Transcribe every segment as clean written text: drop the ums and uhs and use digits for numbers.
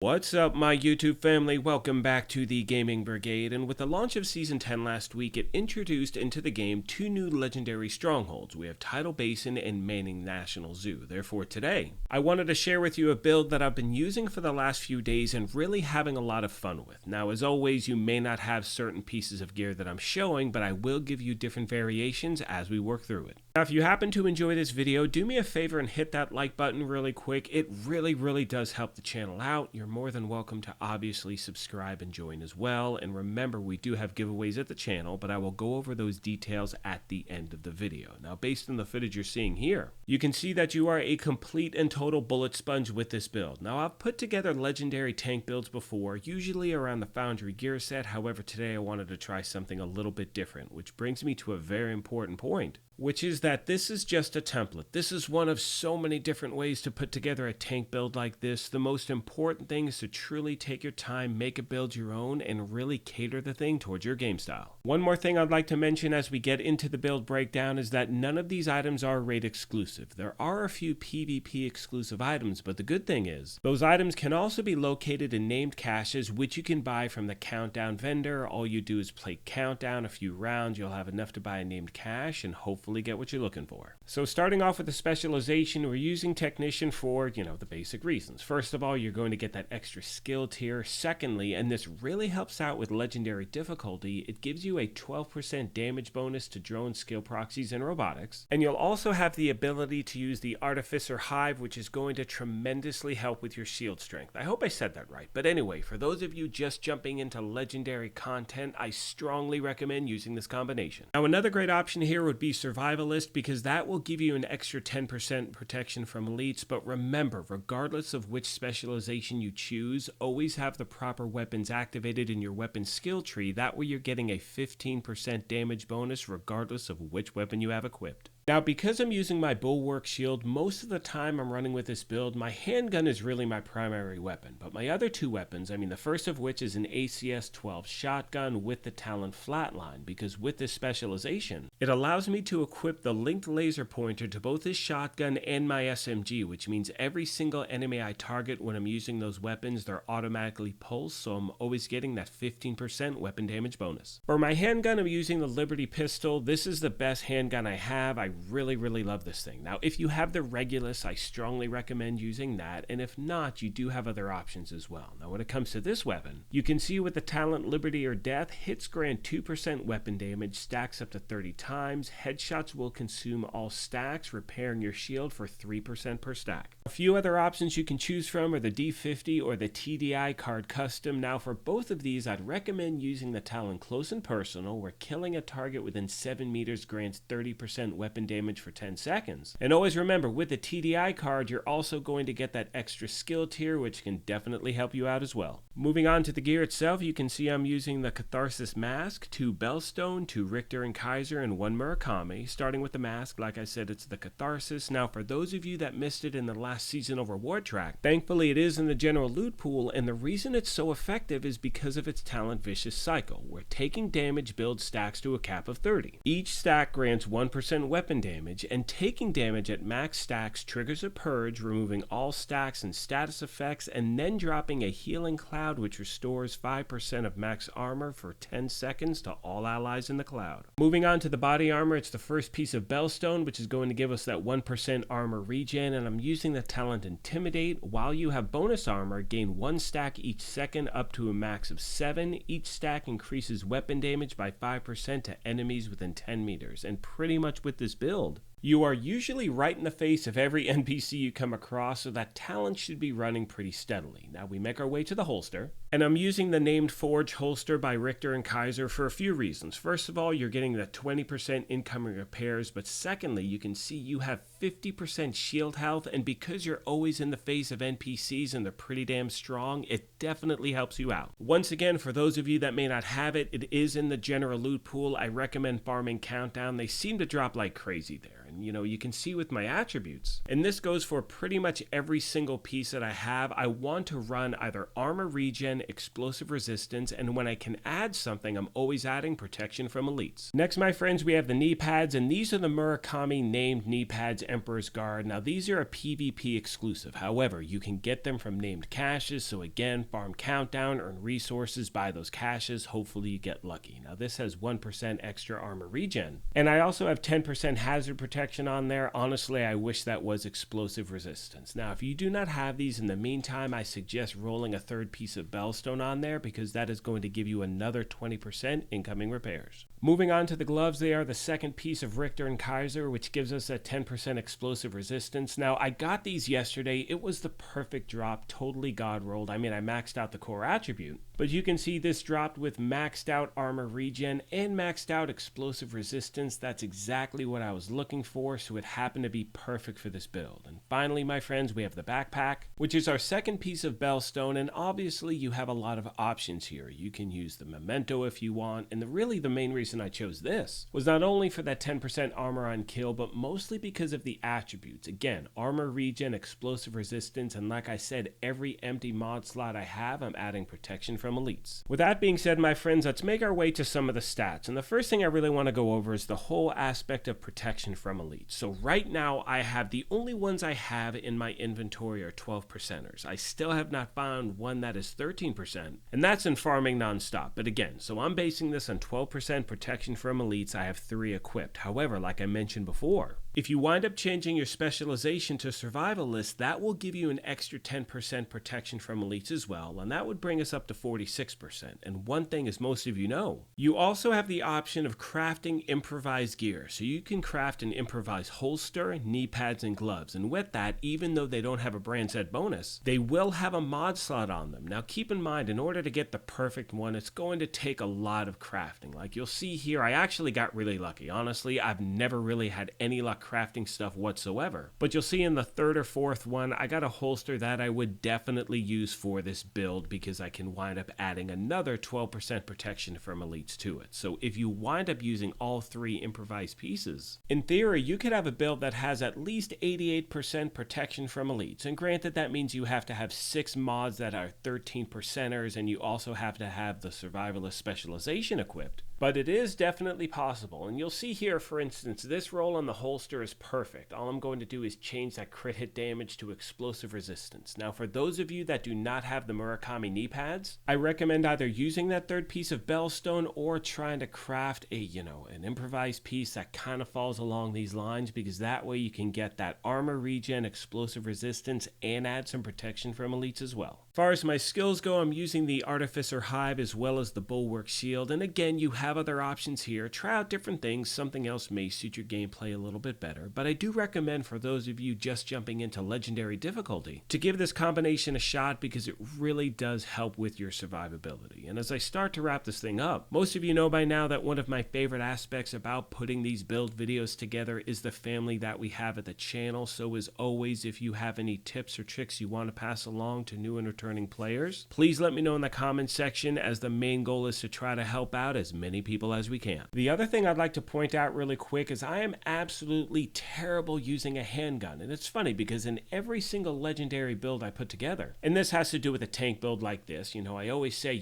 What's up, my YouTube family? Welcome back to the Gaming Brigade, and with the launch of Season 10 last week, it introduced into the game two new legendary strongholds. We have Tidal Basin and Manning National Zoo. Therefore, today, I wanted to share with you a build that I've been using for the last few days and really having a lot of fun with. Now, as always, you may not have certain pieces of gear that I'm showing, but I will give you different variations as we work through it. Now, if you happen to enjoy this video, do me a favor and hit that like button really quick. It really does help the channel out. You're more than welcome to obviously subscribe and join as well. And remember, we do have giveaways at the channel, but I will go over those details at the end of the video. Now, based on the footage you're seeing here, you can see that you are a complete and total bullet sponge with this build. Now, I've put together legendary tank builds before, usually around the Foundry gear set. However, today I wanted to try something a little bit different, which brings me to a very important point, which is that this is just a template. This is one of so many different ways to put together a tank build like this. The most important thing is to truly take your time, make a build your own, and really cater the thing towards your game style. One more thing I'd like to mention as we get into the build breakdown is that none of these items are raid exclusive. There are a few PvP exclusive items, but the good thing is those items can also be located in named caches, which you can buy from the Countdown vendor. All you do is play Countdown a few rounds, you'll have enough to buy a named cache and hopefully get what you're looking for. So starting off with the specialization, we're using Technician for, the basic reasons. First of all, you're going to get that extra skill tier. Secondly, and this really helps out with legendary difficulty, it gives you a 12% damage bonus to drone skill proxies and robotics. And you'll also have the ability to use the Artificer Hive, which is going to tremendously help with your shield strength. I hope I said that right. But anyway, for those of you just jumping into legendary content, I strongly recommend using this combination. Now, another great option here would be Survivalist, because that will give you an extra 10% protection from elites. But remember, regardless of which specialization you choose, always have the proper weapons activated in your weapon skill tree. That way you're getting a 15% damage bonus regardless of which weapon you have equipped. Now, because I'm using my Bulwark Shield, most of the time I'm running with this build, my handgun is really my primary weapon. But my other two weapons, the first of which is an ACS-12 shotgun with the Talon Flatline, because with this specialization, it allows me to equip the linked laser pointer to both this shotgun and my SMG, which means every single enemy I target when I'm using those weapons, they're automatically pulsed, so I'm always getting that 15% weapon damage bonus. For my handgun, I'm using the Liberty pistol. This is the best handgun I have. I really love this thing. Now, if you have the Regulus, I strongly recommend using that, and if not, you do have other options as well. Now, when it comes to this weapon, you can see with the talent Liberty or Death, hits grant 2% weapon damage, stacks up to 30 times, headshots will consume all stacks, repairing your shield for 3% per stack. A few other options you can choose from are the D50 or the TDI card custom. Now, for both of these, I'd recommend using the Talon Close and Personal, where killing a target within 7 meters grants 30% weapon damage for 10 seconds. And always remember, with the TDI card, you're also going to get that extra skill tier, which can definitely help you out as well. Moving on to the gear itself, you can see I'm using the Catharsis Mask, 2 Bellstone, 2 Richter and Kaiser, and 1 Murakami. Starting with the mask, like I said, it's the Catharsis. Now, for those of you that missed it in the last seasonal reward track, thankfully it is in the general loot pool, and the reason it's so effective is because of its talent Vicious Cycle, where taking damage builds stacks to a cap of 30. Each stack grants 1% weapon damage, and taking damage at max stacks triggers a purge, removing all stacks and status effects, and then dropping a healing cloud which restores 5% of max armor for 10 seconds to all allies in the cloud. Moving on to the body armor, it's the first piece of Bellstone, which is going to give us that 1% armor regen, and I'm using the talent Intimidate. While you have bonus armor, gain 1 stack each second up to a max of 7. Each stack increases weapon damage by 5% to enemies within 10 meters, and pretty much with this build, you are usually right in the face of every NPC you come across, so that talent should be running pretty steadily. Now we make our way to the holster, and I'm using the named Forge holster by Richter and Kaiser for a few reasons. First of all, you're getting the 20% incoming repairs, but secondly, you can see you have 50% shield health, and because you're always in the face of NPCs and they're pretty damn strong, it definitely helps you out. Once again, for those of you that may not have it, it is in the general loot pool. I recommend farming Countdown. They seem to drop like crazy there. And you can see with my attributes, and this goes for pretty much every single piece that I have, I want to run either armor regen, explosive resistance, and when I can add something, I'm always adding protection from elites. Next, my friends, we have the knee pads, and these are the Murakami named knee pads Emperor's Guard. Now these are a PvP exclusive. However, you can get them from named caches. So again, farm countdown, earn resources, buy those caches. Hopefully you get lucky. Now this has 1% extra armor regen. And I also have 10% hazard protection on there. Honestly, I wish that was explosive resistance. Now, if you do not have these in the meantime, I suggest rolling a third piece of Bellstone on there because that is going to give you another 20% incoming repairs. Moving on to the gloves, they are the second piece of Richter and Kaiser, which gives us a 10% explosive resistance. Now, I got these yesterday. It was the perfect drop, totally god rolled. I mean, I maxed out the core attribute, but you can see this dropped with maxed out armor regen and maxed out explosive resistance. That's exactly what I was looking for, so it happened to be perfect for this build. And finally, my friends, we have the backpack, which is our second piece of Bellstone, and obviously you have a lot of options here. You can use the memento if you want, and really the main reason I chose this was not only for that 10% armor on kill, but mostly because of the attributes. Again, armor regen, explosive resistance, and like I said, every empty mod slot I have, I'm adding protection from elites. With that being said, my friends, let's make our way to some of the stats. And the first thing I really want to go over is the whole aspect of protection from elites. So right now, I have the only ones I have in my inventory are 12%ers. I still have not found one that is 13%, and that's in farming nonstop. But again, so I'm basing this on 12% protection from elites. I have 3 equipped. However, like I mentioned before, if you wind up changing your specialization to Survivalist, that will give you an extra 10% protection from elites as well, and that would bring us up to 46%. And one thing, as most of you know, you also have the option of crafting improvised gear. So you can craft an improvised holster, knee pads, and gloves. And with that, even though they don't have a brand set bonus, they will have a mod slot on them. Now keep in mind, in order to get the perfect one, it's going to take a lot of crafting. Like you'll see here, I actually got really lucky. Honestly, I've never really had any luck crafting stuff whatsoever. But you'll see in the third or fourth one, I got a holster that I would definitely use for this build because I can wind up adding another 12% protection from elites to it. So if you wind up using all 3 improvised pieces, in theory, you could have a build that has at least 88% protection from elites. And granted, that means you have to have 6 mods that are 13%ers, and you also have to have the Survivalist specialization equipped. But it is definitely possible, and you'll see here, for instance, this roll on the holster is perfect. All I'm going to do is change that crit hit damage to explosive resistance. Now, for those of you that do not have the Murakami knee pads, I recommend either using that third piece of Bellstone or trying to craft an improvised piece that kind of falls along these lines, because that way you can get that armor regen, explosive resistance, and add some protection from elites as well. As far as my skills go, I'm using the Artificer Hive as well as the Bulwark Shield, and again, you have other options here. Try out different things. Something else may suit your gameplay a little bit better, but I do recommend for those of you just jumping into legendary difficulty to give this combination a shot because it really does help with your survivability. And as I start to wrap this thing up, most of you know by now that one of my favorite aspects about putting these build videos together is the family that we have at the channel. So as always, if you have any tips or tricks you want to pass along to new and returning players, please let me know in the comments section, as the main goal is to try to help out as many people as we can. The other thing I'd like to point out really quick is I am absolutely terrible using a handgun. And it's funny because in every single legendary build I put together, and this has to do with a tank build like this, I always say,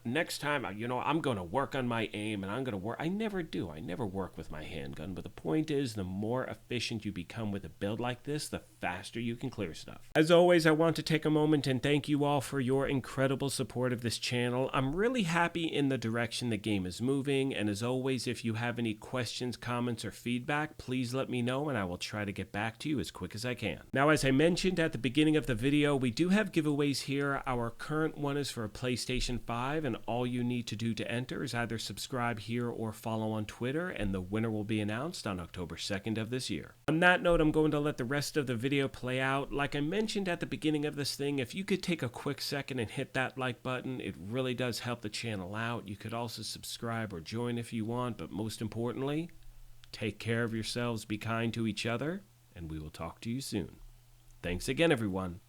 next time, I'm going to work on my aim and I'm going to work. I never do. I never work with my handgun. But the point is, the more efficient you become with a build like this, the faster you can clear stuff. As always, I want to take a moment and thank you all for your incredible support of this channel. I'm really happy in the direction the game is moving, and as always, if you have any questions, comments, or feedback, please let me know and I will try to get back to you as quick as I can. Now, as I mentioned at the beginning of the video, we do have giveaways here. Our current one is for a PlayStation 5, and all you need to do to enter is either subscribe here or follow on Twitter, and the winner will be announced on October 2nd of this year. On that note, I'm going to let the rest of the video play out. Like I mentioned at the beginning of this thing, if you could take a quick second and hit that like button, it really does help the channel out. You could also subscribe or join if you want, but most importantly, take care of yourselves, be kind to each other, and we will talk to you soon. Thanks again, everyone.